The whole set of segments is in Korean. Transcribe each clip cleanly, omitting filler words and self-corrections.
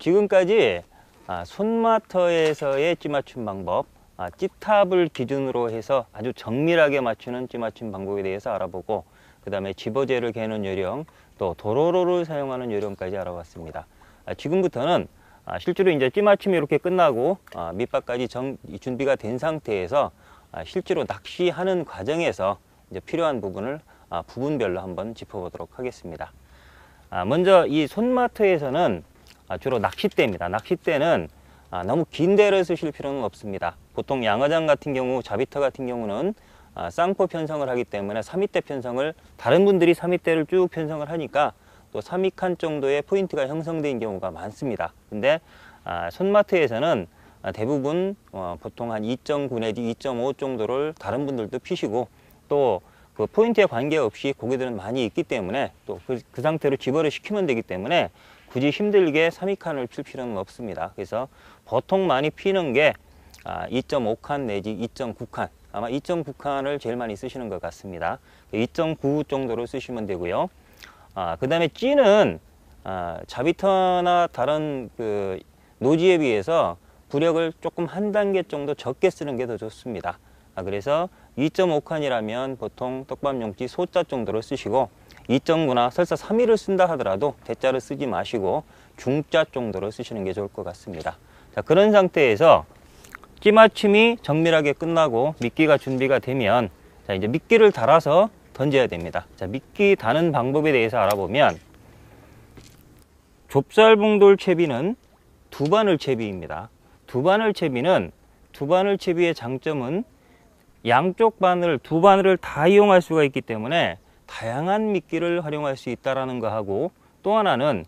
지금까지 손마터에서의 찌 맞춤 방법, 찌탑을 기준으로 해서 아주 정밀하게 맞추는 찌 맞춤 방법에 대해서 알아보고, 그 다음에 집어제를 개는 요령, 또 도로로를 사용하는 요령까지 알아봤습니다. 지금부터는 실제로 이제 찌 맞춤이 이렇게 끝나고 밑밥까지 준비가 된 상태에서 실제로 낚시하는 과정에서 이제 필요한 부분을 부분별로 한번 짚어보도록 하겠습니다. 먼저 이 손마터에서는 주로 낚싯대입니다. 낚싯대는 너무 긴 대를 쓰실 필요는 없습니다. 보통 양어장 같은 경우, 자비터 같은 경우는 쌍포 편성을 하기 때문에 3위대 편성을, 다른 분들이 3위대를 쭉 편성을 하니까 또 3위칸 정도의 포인트가 형성된 경우가 많습니다. 근데 손마터에서는 대부분 보통 한 2.9 내지 2.5 정도를 다른 분들도 피시고, 또 그 포인트에 관계없이 고기들은 많이 있기 때문에 또 그 상태로 집어를 시키면 되기 때문에 굳이 힘들게 3위칸을 필 필요는 없습니다. 그래서 보통 많이 피는 게 2.5칸 내지 2.9칸, 아마 2.9칸을 제일 많이 쓰시는 것 같습니다. 2.9 정도로 쓰시면 되고요. 그 다음에 찌는 자비터나 다른 그 노지에 비해서 부력을 조금 한 단계 정도 적게 쓰는 게 더 좋습니다. 그래서 2.5칸이라면 보통 떡밥용찌 소자 정도로 쓰시고, 2.9나 설사 3위를 쓴다 하더라도 대자를 쓰지 마시고 중자 정도로 쓰시는 게 좋을 것 같습니다. 자, 그런 상태에서 찌 맞춤이 정밀하게 끝나고 미끼가 준비가 되면 이제 미끼를 달아서 던져야 됩니다. 자, 미끼 다는 방법에 대해서 알아보면, 좁쌀봉돌 채비는 두바늘 채비입니다. 두바늘 채비의 장점은 양쪽 바늘, 두 바늘을 다 이용할 수가 있기 때문에 다양한 미끼를 활용할 수 있다는 거하고, 또 하나는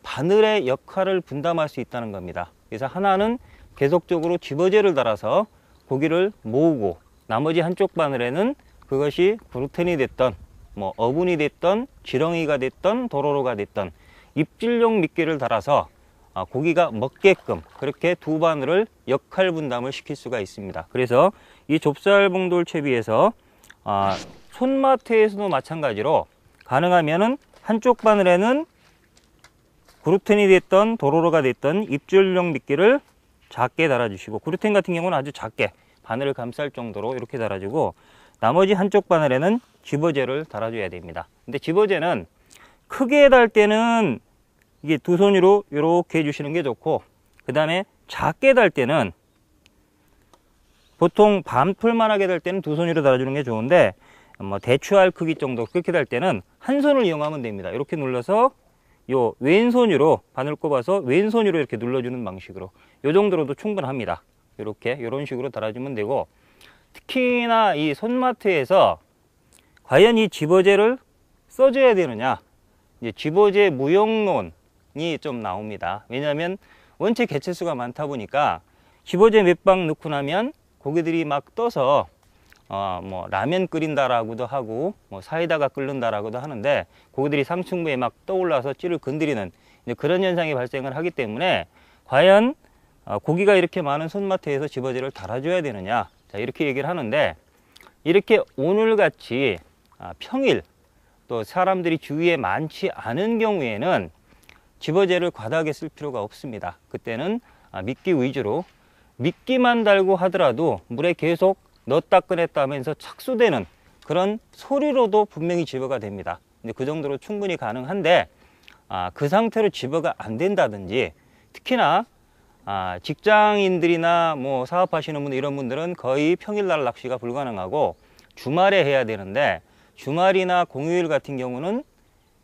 바늘의 역할을 분담할 수 있다는 겁니다. 그래서 하나는 계속적으로 집어제를 달아서 고기를 모으고, 나머지 한쪽 바늘에는 그것이 구루텐이 됐던 어분이 됐던 지렁이가 됐던 도로로가 됐던 입질용 미끼를 달아서 고기가 먹게끔 그렇게 두 바늘을 역할 분담을 시킬 수가 있습니다. 그래서 이 좁쌀봉돌 채비에서 손마터에서도 마찬가지로 가능하면은 한쪽 바늘에는 구루텐이 됐던 도로로가 됐던 입질용 미끼를 작게 달아주시고, 구루텐 같은 경우는 아주 작게 바늘을 감쌀 정도로 이렇게 달아주고, 나머지 한쪽 바늘에는 집어제를 달아줘야 됩니다. 근데 집어제는 크게 달 때는 이게 두 손으로 이렇게 해주시는 게 좋고, 그 다음에 작게 달 때는 보통 반풀만하게 달 때는 두 손으로 달아주는 게 좋은데, 대추알 크기 정도 그렇게 달 때는 한 손을 이용하면 됩니다. 이렇게 눌러서 요 왼손으로 바늘 꼽아서 왼손으로 이렇게 눌러주는 방식으로 요 정도로도 충분합니다. 이렇게 이런 식으로 달아주면 되고, 특히나 이 손마터에서 과연 이 집어제를 써줘야 되느냐, 이제 집어제 무용론이 좀 나옵니다. 왜냐하면 원체 개체수가 많다 보니까 집어제 몇 방 넣고 나면 고기들이 막 떠서 라면 끓인다라고도 하고 사이다가 끓는다라고도 하는데, 고기들이 상층부에 막 떠올라서 찌를 건드리는 그런 현상이 발생을 하기 때문에, 과연 고기가 이렇게 많은 손마터에서 집어제를 달아줘야 되느냐, 자, 이렇게 얘기를 하는데, 이렇게 오늘같이 평일 또 사람들이 주위에 많지 않은 경우에는 집어제를 과다하게 쓸 필요가 없습니다. 그때는 미끼 위주로, 미끼만 달고 하더라도 물에 계속 넣었다 꺼냈다 하면서 착수되는 그런 소리로도 분명히 집어가 됩니다. 근데 그 정도로 충분히 가능한데, 그 상태로 집어가 안 된다든지, 특히나 직장인들이나 사업하시는 분들, 이런 분들은 거의 평일날 낚시가 불가능하고 주말에 해야 되는데, 주말이나 공휴일 같은 경우는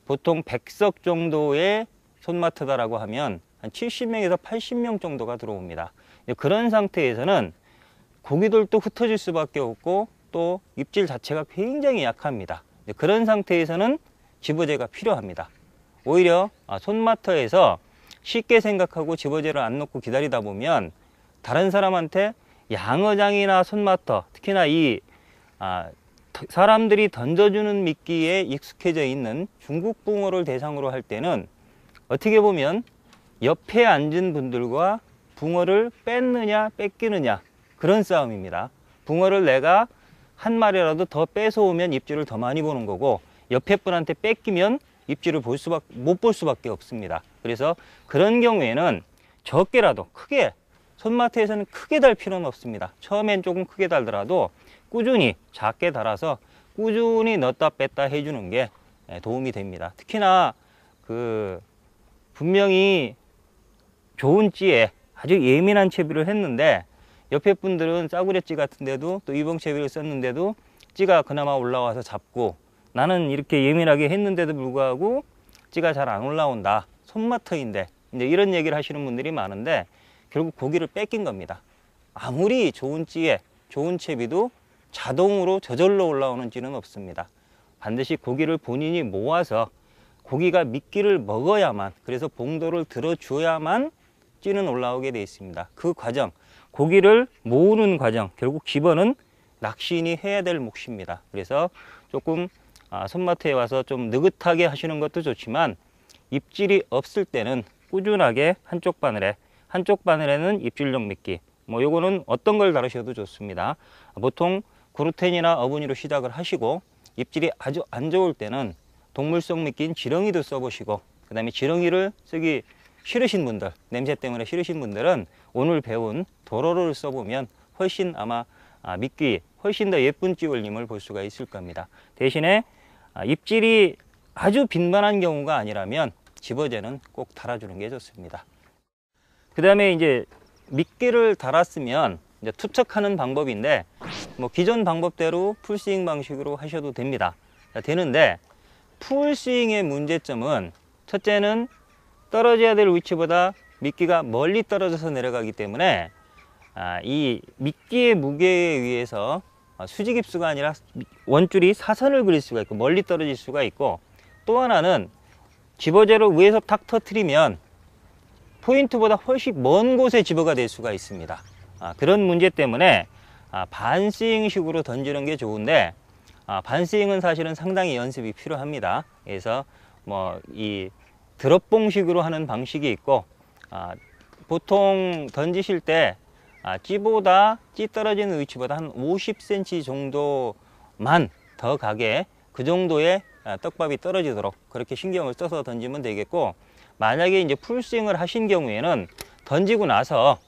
보통 100석 정도의 손마터다라고 하면 한 70명에서 80명 정도가 들어옵니다. 그런 상태에서는 고기들도 흩어질 수밖에 없고, 또 입질 자체가 굉장히 약합니다. 그런 상태에서는 집어제가 필요합니다. 오히려 손마터에서 쉽게 생각하고 집어제를 안 넣고 기다리다 보면 다른 사람한테 양어장이나 손마터, 특히나 이 사람들이 던져주는 미끼에 익숙해져 있는 중국 붕어를 대상으로 할 때는 어떻게 보면 옆에 앉은 분들과 붕어를 뺐느냐 뺏기느냐 그런 싸움입니다. 붕어를 내가 한 마리라도 더 뺏어오면 입질을 더 많이 보는 거고, 옆에 분한테 뺏기면 입질을 못 볼 수밖에 없습니다. 그래서 그런 경우에는 적게라도 크게, 손마트에서는 크게 달 필요는 없습니다. 처음엔 조금 크게 달더라도 꾸준히 작게 달아서 꾸준히 넣었다 뺐다 해주는 게 도움이 됩니다. 특히나 분명히 좋은 찌에 아주 예민한 채비를 했는데 옆에 분들은 싸구려찌 같은데도 또 이봉채비를 썼는데도 찌가 그나마 올라와서 잡고, 나는 이렇게 예민하게 했는데도 불구하고 찌가 잘 안 올라온다, 손마터인데, 이제 이런 얘기를 하시는 분들이 많은데 결국 고기를 뺏긴 겁니다. 아무리 좋은 찌에 좋은 채비도 자동으로 저절로 올라오는 찌는 없습니다. 반드시 고기를 본인이 모아서 고기가 미끼를 먹어야만, 그래서 봉도를 들어줘야만 찌는 올라오게 되어 있습니다. 그 과정, 고기를 모으는 과정, 결국 기본은 낚시인이 해야 될 몫입니다. 그래서 조금 손마트에 와서 좀 느긋하게 하시는 것도 좋지만 입질이 없을 때는 꾸준하게 한쪽 바늘에는 입질용 미끼, 뭐 요거는 어떤 걸 다루셔도 좋습니다. 보통 구루텐이나 어분이로 시작을 하시고 입질이 아주 안 좋을 때는 동물성 미끼인 지렁이도 써보시고, 그 다음에 지렁이를 쓰기 싫으신 분들, 냄새 때문에 싫으신 분들은 오늘 배운 도로를 써보면 훨씬 아마 미끼 훨씬 더 예쁜 찌올림을 볼 수가 있을 겁니다. 대신에 입질이 아주 빈번한 경우가 아니라면 집어제는 꼭 달아주는 게 좋습니다. 그 다음에 이제 미끼를 달았으면 이제 투척하는 방법인데, 뭐 기존 방법대로 풀스윙 방식으로 하셔도 됩니다. 되는데 풀스윙의 문제점은 첫째는 떨어져야 될 위치보다 미끼가 멀리 떨어져서 내려가기 때문에 이 미끼의 무게에 의해서 수직 입수가 아니라 원줄이 사선을 그릴 수가 있고 멀리 떨어질 수가 있고, 또 하나는 집어제로 위에서 탁 터트리면 포인트보다 훨씬 먼 곳에 집어가 될 수가 있습니다. 그런 문제 때문에 반스윙식으로 던지는 게 좋은데, 반스윙은 사실은 상당히 연습이 필요합니다. 그래서 뭐 이 드롭봉식으로 하는 방식이 있고, 보통 던지실 때 찌 떨어지는 위치보다 한 50cm 정도만 더 가게, 그 정도의 떡밥이 떨어지도록 그렇게 신경을 써서 던지면 되겠고, 만약에 이제 풀스윙을 하신 경우에는 던지고 나서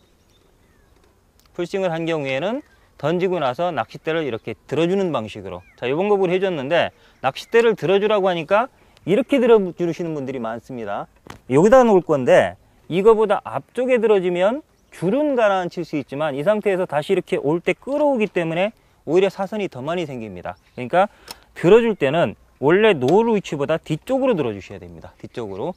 낚싯대를 이렇게 들어주는 방식으로, 자, 이번 법을 해줬는데 낚싯대를 들어주라고 하니까 이렇게 들어주시는 분들이 많습니다. 여기다 놓을 건데 이거보다 앞쪽에 들어주면 줄은 가라앉힐 수 있지만 이 상태에서 다시 이렇게 올 때 끌어오기 때문에 오히려 사선이 더 많이 생깁니다. 그러니까 들어줄 때는 원래 놓을 위치보다 뒤쪽으로 들어주셔야 됩니다. 뒤쪽으로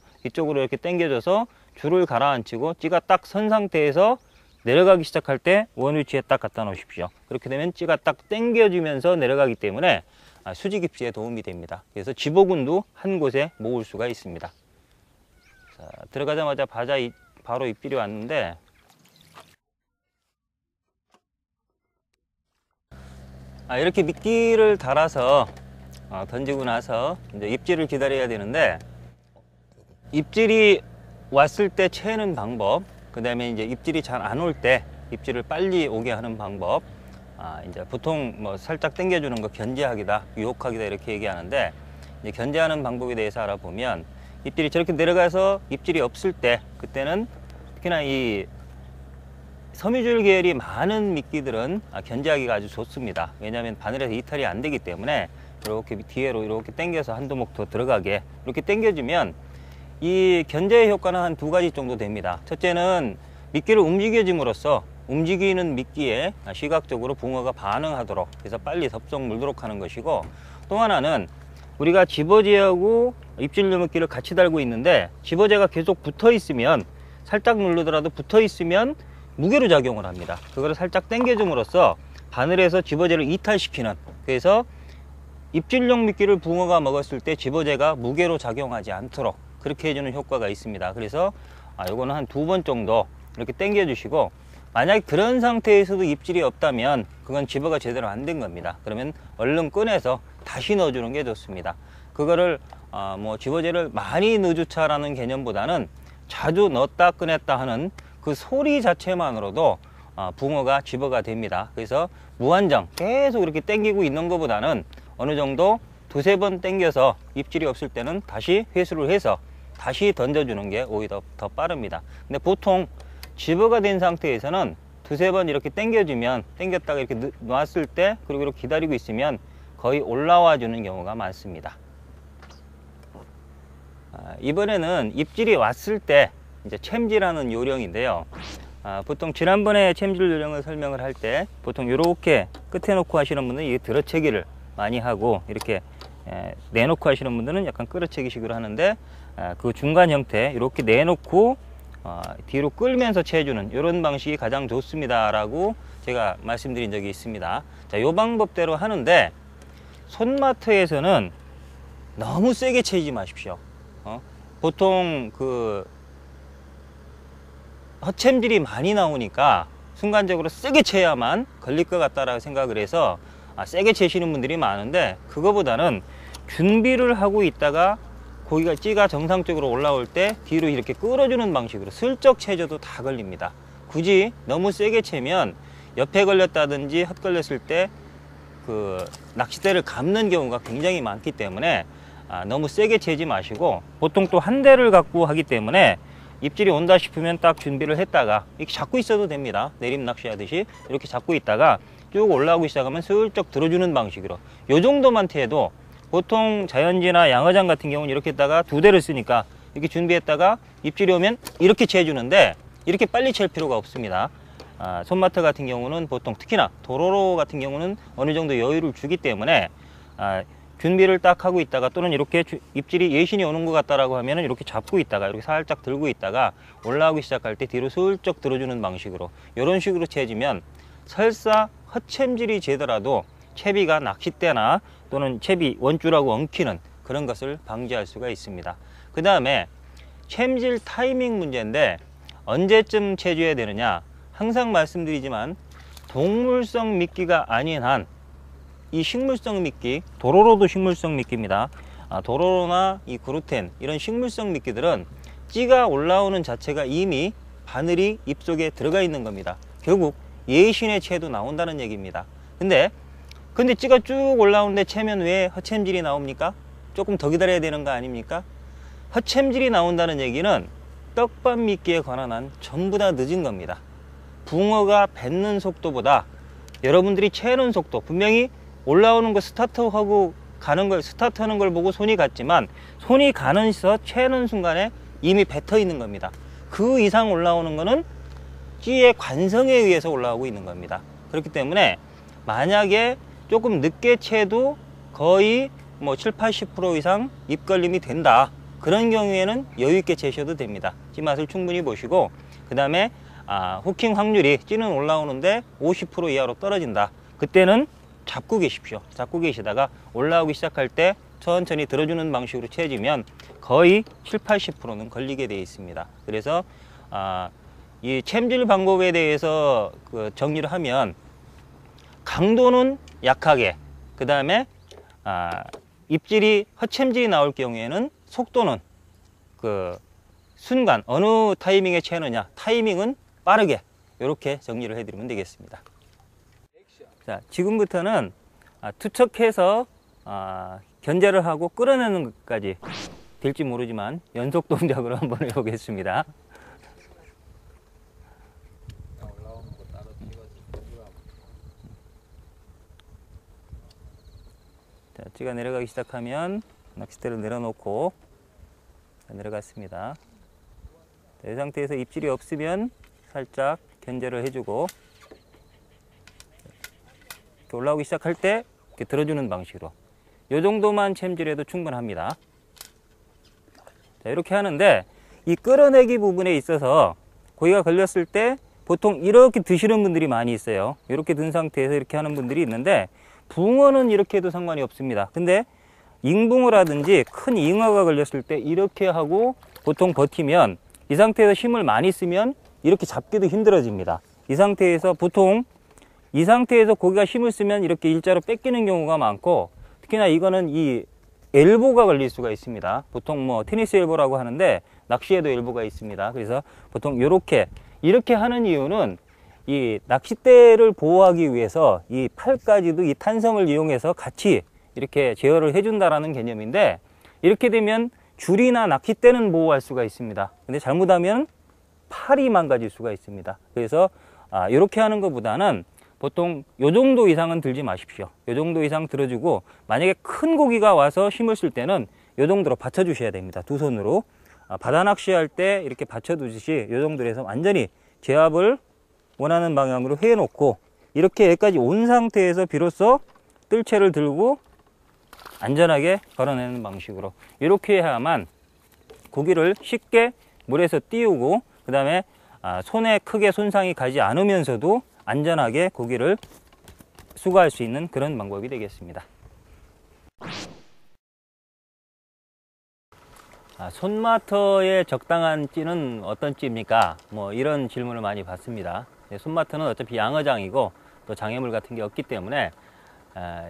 이렇게 당겨줘서 줄을 가라앉히고 찌가 딱 선 상태에서 내려가기 시작할 때 원 위치에 딱 갖다 놓으십시오. 그렇게 되면 찌가 딱 당겨주면서 내려가기 때문에 수직 입수에 도움이 됩니다. 그래서 집어군도 한 곳에 모을 수가 있습니다. 자, 들어가자마자 바로 입질이 왔는데, 이렇게 미끼를 달아서 던지고 나서 이제 입질을 기다려야 되는데, 입질이 왔을 때 채는 방법, 그 다음에 이제 입질이 잘 안 올 때 입질을 빨리 오게 하는 방법, 이제 보통 뭐 살짝 당겨주는 거 견제하기다, 유혹하기다 이렇게 얘기하는데, 이제 견제하는 방법에 대해서 알아보면 입질이 저렇게 내려가서 입질이 없을 때, 그때는 특히나 이 섬유줄 계열이 많은 미끼들은 견제하기가 아주 좋습니다. 왜냐하면 바늘에서 이탈이 안 되기 때문에 이렇게 뒤로 이렇게 당겨서 한두 목 더 들어가게 이렇게 당겨주면 이 견제의 효과는 한 두 가지 정도 됩니다. 첫째는 미끼를 움직여줌으로써 움직이는 미끼에 시각적으로 붕어가 반응하도록 해서 빨리 덥석 물도록 하는 것이고, 또 하나는 우리가 집어제하고 입질용 미끼를 같이 달고 있는데 집어제가 계속 붙어 있으면, 살짝 누르더라도 붙어 있으면 무게로 작용을 합니다. 그거를 살짝 당겨줌으로써 바늘에서 집어제를 이탈시키는, 그래서 입질용 미끼를 붕어가 먹었을 때 집어제가 무게로 작용하지 않도록 그렇게 해주는 효과가 있습니다. 그래서 요거는 한 두 번 정도 이렇게 당겨 주시고, 만약에 그런 상태에서도 입질이 없다면 그건 집어가 제대로 안 된 겁니다. 그러면 얼른 꺼내서 다시 넣어주는 게 좋습니다. 그거를 뭐 집어제를 많이 넣어주차라는 개념보다는 자주 넣었다 꺼냈다 하는 그 소리 자체만으로도 붕어가 집어가 됩니다. 그래서 무한정 계속 이렇게 당기고 있는 것보다는 어느 정도 두세 번 당겨서 입질이 없을 때는 다시 회수를 해서 다시 던져주는 게 오히려 더 빠릅니다. 근데 보통 집어가 된 상태에서는 두세 번 이렇게 당겨주면, 당겼다가 이렇게 놨을 때, 그리고 이렇게 기다리고 있으면 거의 올라와 주는 경우가 많습니다. 이번에는 입질이 왔을 때 이제 챔질하는 요령인데요. 보통 지난번에 챔질 요령을 설명을 할 때 보통 이렇게 끝에 놓고 하시는 분들은 이 들어채기를 많이 하고, 이렇게 내놓고 하시는 분들은 약간 끌어채기 식으로 하는데, 그 중간 형태 이렇게 내놓고 뒤로 끌면서 채주는 이런 방식이 가장 좋습니다 라고 제가 말씀드린 적이 있습니다. 자, 이 방법대로 하는데, 손마트에서는 너무 세게 채지 마십시오. 보통 그 헛챔질이 많이 나오니까 순간적으로 세게 채야만 걸릴 것 같다라고 생각을 해서 세게 채시는 분들이 많은데, 그거보다는 준비를 하고 있다가 고기가 찌가 정상적으로 올라올 때 뒤로 이렇게 끌어주는 방식으로 슬쩍 채줘도 다 걸립니다. 굳이 너무 세게 채면 옆에 걸렸다든지 헛걸렸을 때 그 낚싯대를 감는 경우가 굉장히 많기 때문에 너무 세게 채지 마시고, 보통 또 한 대를 갖고 하기 때문에 입질이 온다 싶으면 딱 준비를 했다가 이렇게 잡고 있어도 됩니다. 내림 낚시 하듯이 이렇게 잡고 있다가 쭉 올라오기 시작하면 슬쩍 들어주는 방식으로, 요 정도만 채도, 보통 자연지나 양어장 같은 경우는 이렇게 했다가 두 대를 쓰니까 이렇게 준비했다가 입질이 오면 이렇게 채주는데, 이렇게 빨리 챌 필요가 없습니다. 손마트 같은 경우는 보통, 특히나 도로로 같은 경우는 어느 정도 여유를 주기 때문에 준비를 딱 하고 있다가, 또는 이렇게 입질이 예신이 오는 것 같다라고 하면은 이렇게 잡고 있다가 이렇게 살짝 들고 있다가 올라오기 시작할 때 뒤로 슬쩍 들어주는 방식으로, 이런 식으로 채지면 설사 헛챔질이 제더라도 채비가 낚싯대나 또는 채비 원줄하고 엉키는 그런 것을 방지할 수가 있습니다. 그 다음에 챔질 타이밍 문제인데, 언제쯤 채줘야 되느냐, 항상 말씀드리지만 동물성 미끼가 아닌 한 이 식물성 미끼, 도로로도 식물성 미끼입니다. 도로로나 이 그루텐, 이런 식물성 미끼들은 찌가 올라오는 자체가 이미 바늘이 입속에 들어가 있는 겁니다. 결국 예신의 채도 나온다는 얘기입니다. 근데 찌가 쭉 올라오는데 채면 왜 헛챔질이 나옵니까? 조금 더 기다려야 되는 거 아닙니까? 헛챔질이 나온다는 얘기는 떡밥 미끼에 관한 한 전부 다 늦은 겁니다. 붕어가 뱉는 속도보다 여러분들이 채는 속도, 분명히 올라오는 거 스타트하고 가는 걸, 스타트하는 걸 보고 손이 갔지만, 손이 가면서 채는 순간에 이미 뱉어 있는 겁니다. 그 이상 올라오는 거는 찌의 관성에 의해서 올라오고 있는 겁니다. 그렇기 때문에 만약에 조금 늦게 채도 거의 뭐 70~80% 이상 입걸림이 된다, 그런 경우에는 여유 있게 채셔도 됩니다. 찌 맛을 충분히 보시고, 그 다음에 후킹 확률이, 찌는 올라오는데 50% 이하로 떨어진다, 그때는 잡고 계십시오. 잡고 계시다가 올라오기 시작할 때 천천히 들어주는 방식으로 채지면 거의 70~80%는 걸리게 되어 있습니다. 그래서 이 챔질 방법에 대해서 정리를 하면, 강도는 약하게, 그 다음에 입질이 헛챔질이 나올 경우에는 속도는 순간 어느 타이밍에 채느냐, 타이밍은 빠르게, 이렇게 정리를 해드리면 되겠습니다. 자, 지금부터는 투척해서 견제를 하고 끌어내는 것까지 될지 모르지만 연속 동작으로 한번 해보겠습니다. 자, 찌가 내려가기 시작하면 낚싯대를 내려놓고 내려갔습니다. 자, 이 상태에서 입질이 없으면 살짝 견제를 해주고, 올라오기 시작할 때 이렇게 들어주는 방식으로, 이 정도만 챔질해도 충분합니다. 자, 이렇게 하는데, 이 끌어내기 부분에 있어서 고기가 걸렸을 때 보통 이렇게 드시는 분들이 많이 있어요. 이렇게 든 상태에서 이렇게 하는 분들이 있는데, 붕어는 이렇게 해도 상관이 없습니다. 근데 잉붕어라든지 큰 잉어가 걸렸을 때 이렇게 하고 보통 버티면, 이 상태에서 힘을 많이 쓰면 이렇게 잡기도 힘들어집니다. 이 상태에서 고기가 힘을 쓰면 이렇게 일자로 뺏기는 경우가 많고, 특히나 이거는 이 엘보가 걸릴 수가 있습니다. 보통 뭐 테니스 엘보라고 하는데 낚시에도 엘보가 있습니다. 그래서 보통 이렇게 하는 이유는 이 낚싯대를 보호하기 위해서 이 팔까지도 이 탄성을 이용해서 같이 이렇게 제어를 해준다라는 개념인데, 이렇게 되면 줄이나 낚싯대는 보호할 수가 있습니다. 근데 잘못하면 팔이 망가질 수가 있습니다. 그래서 이렇게 하는 것보다는 보통 요 정도 이상은 들지 마십시오. 요 정도 이상 들어주고, 만약에 큰 고기가 와서 힘을 쓸 때는 요 정도로 받쳐 주셔야 됩니다. 두 손으로. 바다 낚시할 때 이렇게 받쳐 두듯이 요 정도로 해서 완전히 제압을 원하는 방향으로 해 놓고, 이렇게 여기까지 온 상태에서 비로소 뜰채를 들고 안전하게 걸어내는 방식으로, 이렇게 해야만 고기를 쉽게 물에서 띄우고, 그 다음에 손에 크게 손상이 가지 않으면서도 안전하게 고기를 수거할 수 있는 그런 방법이 되겠습니다. 손마터의 적당한 찌는 어떤 찌입니까? 뭐 이런 질문을 많이 받습니다. 손마터는 어차피 양어장이고 또 장애물 같은 게 없기 때문에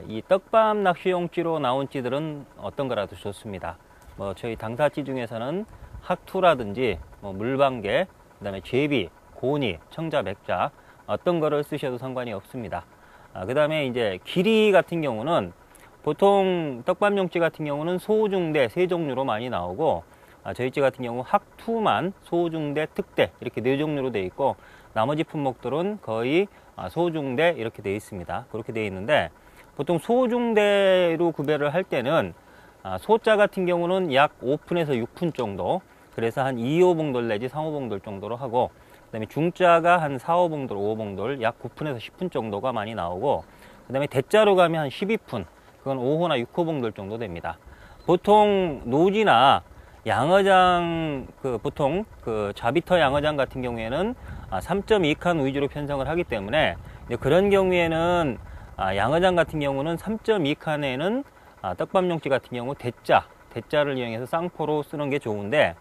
이 떡밥 낚시용 찌로 나온 찌들은 어떤 거라도 좋습니다. 뭐 저희 당사찌 중에서는 학투라든지 뭐 물방개, 그 다음에 제비, 고니, 청자, 맥자 어떤 거를 쓰셔도 상관이 없습니다. 그 다음에 이제 길이 같은 경우는 보통 떡밥용 찌 같은 경우는 소중대 세 종류로 많이 나오고, 저희 찌 같은 경우 학투만 소중대, 특대 이렇게 네 종류로 되어 있고, 나머지 품목들은 거의 소중대 이렇게 되어 있습니다. 그렇게 되어 있는데, 보통 소중대로 구별을 할 때는 소자 같은 경우는 약 5푼에서 6푼 정도, 그래서 한 2, 5봉돌 내지 3, 5봉돌 정도로 하고, 그 다음에 중자가 한 4, 5봉돌, 5봉돌 약 9푼에서 10푼 정도가 많이 나오고, 그 다음에 대자로 가면 한 12푼, 그건 5호나 6호봉돌 정도 됩니다. 보통 노지나 양어장, 보통 자비터 양어장 같은 경우에는 3.2칸 위주로 편성을 하기 때문에, 그런 경우에는 양어장 같은 경우는 3.2칸에는 떡밥용찌 같은 경우 대자를 이용해서 쌍포로 쓰는 게 좋은데,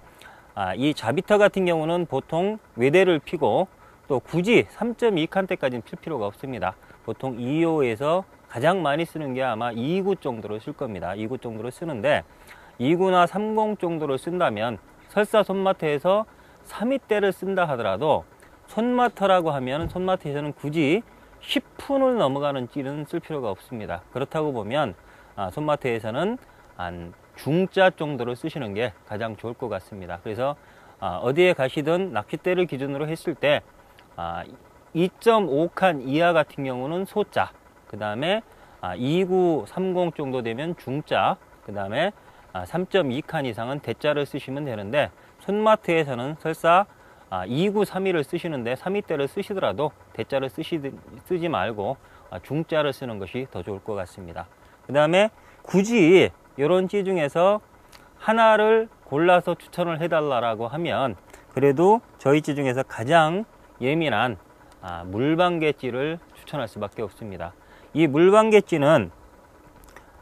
이 자비터 같은 경우는 보통 외대를 피고 또 굳이 3.2칸대까지는 필 필요가 없습니다. 보통 2호에서 가장 많이 쓰는 게 아마 2구 정도로 쓸 겁니다. 2구 정도로 쓰는데, 2구나 30 정도를 쓴다면 설사 손마터에서 3위대를 쓴다 하더라도, 손마터라고 하면 손마터에서는 굳이 10푼을 넘어가는 찌는 쓸 필요가 없습니다. 그렇다고 보면 손마터에서는 한 중자 정도로 쓰시는 게 가장 좋을 것 같습니다. 그래서 어디에 가시든 낚싯대를 기준으로 했을 때 2.5칸 이하 같은 경우는 소자, 그 다음에 29, 30 정도 되면 중자, 그 다음에 3.2칸 이상은 대자를 쓰시면 되는데, 손마트에서는 설사 29, 3위를 쓰시는데 3위대를 쓰시더라도 대자를 쓰지 말고 중자를 쓰는 것이 더 좋을 것 같습니다. 그 다음에 굳이 이런 찌 중에서 하나를 골라서 추천을 해달라고 하면, 그래도 저희 찌 중에서 가장 예민한 물방개찌를 추천할 수밖에 없습니다. 이 물방개찌는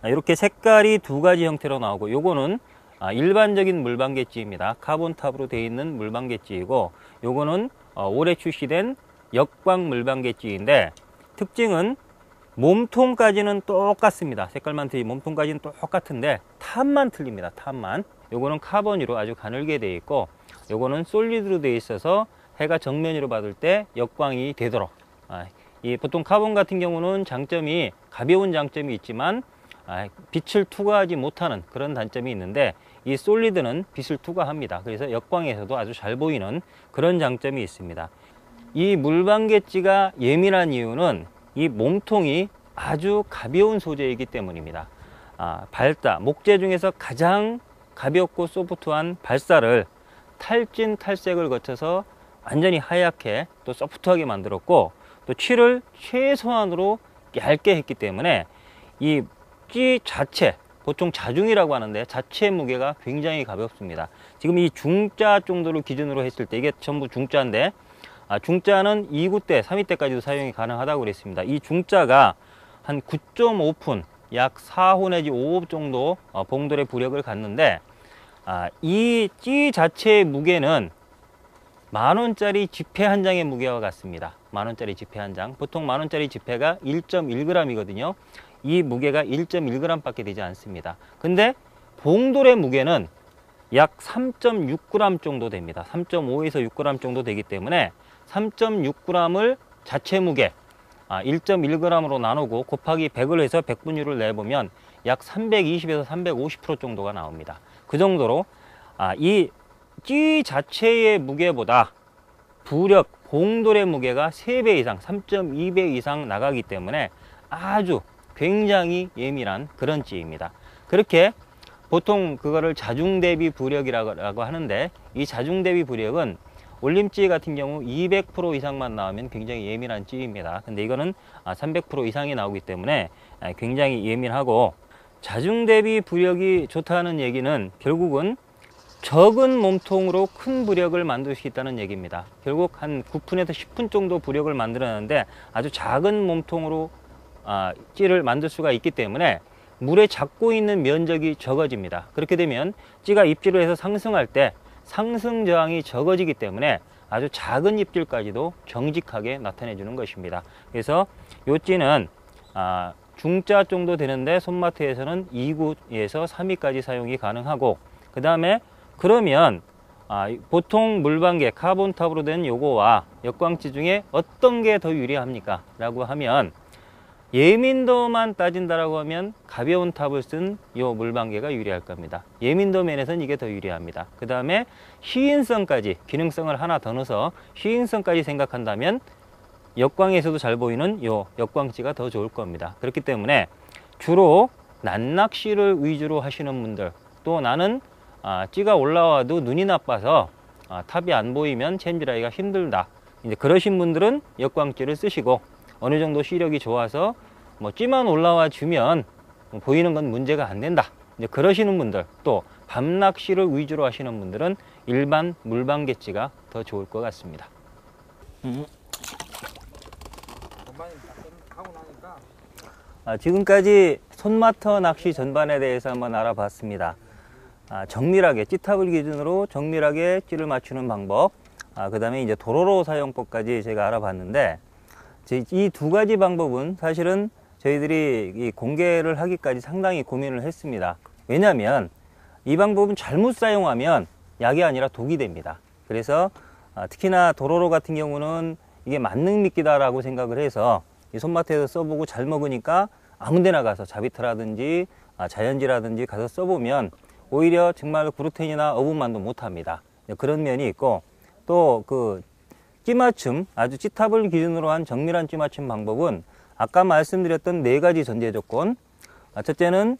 이렇게 색깔이 두 가지 형태로 나오고, 요거는 일반적인 물방개찌입니다. 카본탑으로 되어 있는 물방개찌이고, 요거는 올해 출시된 역광 물방개찌인데, 특징은 몸통까지는 똑같습니다. 색깔만 틀리 몸통까지는 똑같은데 탑만 틀립니다. 탑만. 요거는 카본으로 아주 가늘게 되어 있고, 요거는 솔리드로 되어 있어서 해가 정면으로 받을 때 역광이 되도록, 이 보통 카본 같은 경우는 장점이 가벼운 장점이 있지만 빛을 투과하지 못하는 그런 단점이 있는데, 이 솔리드는 빛을 투과합니다. 그래서 역광에서도 아주 잘 보이는 그런 장점이 있습니다. 이 물방개찌가 예민한 이유는 이 몸통이 아주 가벼운 소재이기 때문입니다. 발사, 목재 중에서 가장 가볍고 소프트한 발사를 탈진 탈색을 거쳐서 완전히 하얗게 또 소프트하게 만들었고, 또 칠을 최소한으로 얇게 했기 때문에 이 찌 자체, 보통 자중이라고 하는데 자체 무게가 굉장히 가볍습니다. 지금 이 중자 정도를 기준으로 했을 때 이게 전부 중자인데, 중자는 2구대, 3위대까지도 사용이 가능하다고 그랬습니다. 이 중자가 한 9.5푼, 약 4호 내지 5호 정도 봉돌의 부력을 갖는데, 이 찌 자체의 무게는 만원짜리 지폐 한 장의 무게와 같습니다. 만원짜리 지폐 한 장. 보통 만원짜리 지폐가 1.1g이거든요. 이 무게가 1.1g 밖에 되지 않습니다. 근데 봉돌의 무게는 약 3.6g 정도 됩니다. 3.5에서 6g 정도 되기 때문에 3.6g을 자체 무게 1.1g으로 나누고 곱하기 100을 해서 100분율을 내보면 약 320에서 350% 정도가 나옵니다. 그 정도로 이 찌 자체의 무게보다 부력, 봉돌의 무게가 3배 이상, 3.2배 이상 나가기 때문에 아주 굉장히 예민한 그런 찌입니다. 그렇게 보통 그거를 자중대비 부력이라고 하는데, 이 자중대비 부력은 올림찌 같은 경우 200% 이상만 나오면 굉장히 예민한 찌입니다. 근데 이거는 300% 이상이 나오기 때문에 굉장히 예민하고, 자중대비 부력이 좋다는 얘기는 결국은 적은 몸통으로 큰 부력을 만들 수 있다는 얘기입니다. 결국 한 9푼에서 10푼 정도 부력을 만들었는데 아주 작은 몸통으로 찌를 만들 수가 있기 때문에 물에 잡고 있는 면적이 적어집니다. 그렇게 되면 찌가 입질을 해서 상승할 때 상승 저항이 적어지기 때문에 아주 작은 입질까지도 정직하게 나타내 주는 것입니다. 그래서 이 찌는 중자 정도 되는데 손마트에서는 2구에서 3위까지 사용이 가능하고, 그 다음에 그러면 보통 물방개 카본탑으로 된 요거와 역광찌 중에 어떤 게 더 유리합니까? 라고 하면 예민도만 따진다라고 하면 가벼운 탑을 쓴 요 물방개가 유리할 겁니다. 예민도 면에서는 이게 더 유리합니다. 그 다음에 시인성까지, 기능성을 하나 더 넣어서 시인성까지 생각한다면 역광에서도 잘 보이는 요 역광찌가 더 좋을 겁니다. 그렇기 때문에 주로 낱낚시를 위주로 하시는 분들, 또 나는 찌가 올라와도 눈이 나빠서 탑이 안 보이면 챔질하기가 힘들다, 이제 그러신 분들은 역광찌를 쓰시고, 어느 정도 시력이 좋아서 뭐 찌만 올라와 주면 보이는 건 문제가 안 된다, 이제 그러시는 분들, 또 밤낚시를 위주로 하시는 분들은 일반 물방개찌가 더 좋을 것 같습니다. 지금까지 손마터 낚시 전반에 대해서 한번 알아봤습니다. 정밀하게 찌탑을 기준으로 정밀하게 찌를 맞추는 방법, 그 다음에 이제 도로로 사용법까지 제가 알아봤는데, 이 두 가지 방법은 사실은 저희들이 이 공개를 하기까지 상당히 고민을 했습니다. 왜냐하면 이 방법은 잘못 사용하면 약이 아니라 독이 됩니다. 그래서 특히나 도로로 같은 경우는 이게 만능미끼다라고 생각을 해서 이 손마트에서 써보고 잘 먹으니까 아무데나 가서 자비트라든지 자연지라든지 가서 써보면 오히려 정말 그루텐이나 어분만도 못합니다. 그런 면이 있고, 또 그 찌맞춤, 아주 찌탑을 기준으로 한 정밀한 찌맞춤 방법은 아까 말씀드렸던 4가지 전제 조건, 첫째는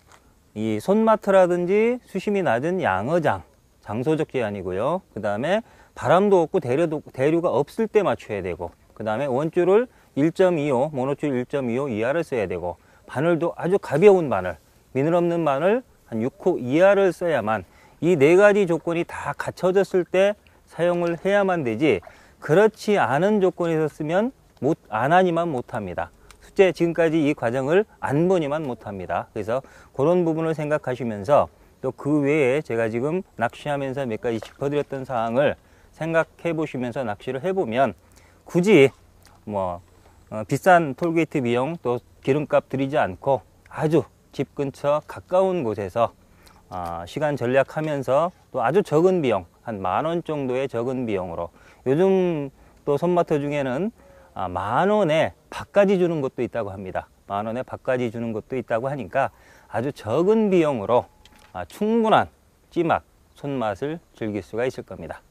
이 손마트라든지 수심이 낮은 양어장, 장소적 제한이고요. 그 다음에 바람도 없고 대류가 없을 때 맞춰야 되고, 그 다음에 원줄을 1.25, 모노줄 1.25 이하를 써야 되고, 바늘도 아주 가벼운 바늘, 미늘 없는 바늘 한 6호 이하를 써야만, 이 4가지 조건이 다 갖춰졌을 때 사용을 해야만 되지, 그렇지 않은 조건에서 쓰면 안 하니만 못합니다. 숙제 지금까지 이 과정을 안 보니만 못합니다. 그래서 그런 부분을 생각하시면서, 또 그 외에 제가 지금 낚시하면서 몇 가지 짚어드렸던 사항을 생각해 보시면서 낚시를 해보면, 굳이 뭐 비싼 톨게이트 비용 또 기름값 들이지 않고 아주 집 근처 가까운 곳에서 시간 절약하면서 또 아주 적은 비용, 한 10,000원 정도의 적은 비용으로, 요즘 또 손마터 중에는 10,000원에 밥까지 주는 것도 있다고 합니다. 10,000원에 밥까지 주는 것도 있다고 하니까 아주 적은 비용으로 충분한 찌맛, 손맛을 즐길 수가 있을 겁니다.